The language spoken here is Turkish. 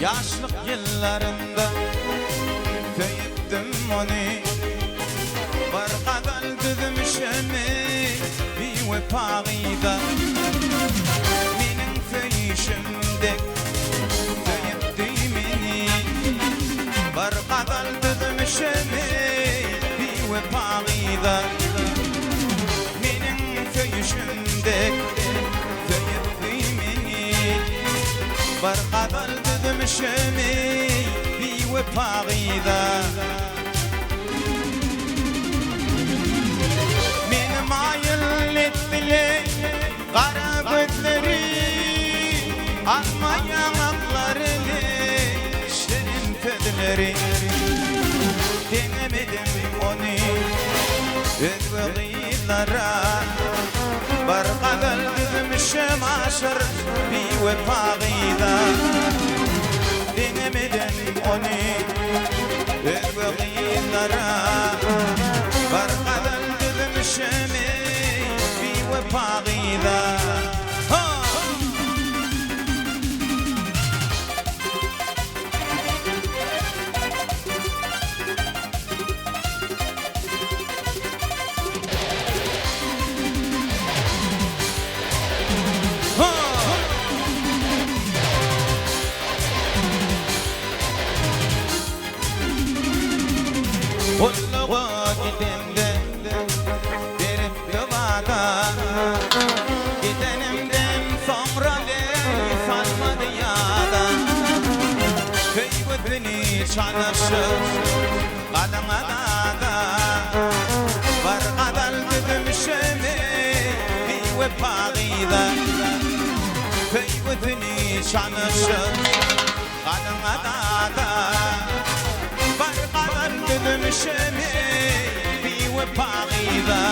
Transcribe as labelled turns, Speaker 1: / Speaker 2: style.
Speaker 1: Yaşlık yıllarımda köyüttüm onu. Bir kadar düzmüşümü bir vefağıyla. Benim köyüşümde köyüttüğümünü. Bir kadar düzmüşümü bir vefağıyla. Benim köyüşümde köyüttüğümünü. Bir kadar düzmüşümü bir vefağıyla. Kara gözleri, alma yanaklarını, şirin tüdleri. Denemedim onu öz kıyılara. Bir kadar düzmüşüm aşır bir vefağıyla. Denemedim onu öz kıyılara. Bir kadar düzmüşüm bir vefağıyla. Kulluğa gidemde verip yuvada. Gidenimden sonra leyf almadı yada. Köy bütünü çalışır kadına da. Bir kadar düzmüşümü bir vefağıyla. Köy bütünü çalışır kadına da. Bir kadar düzmüşümü bir vefağıyla.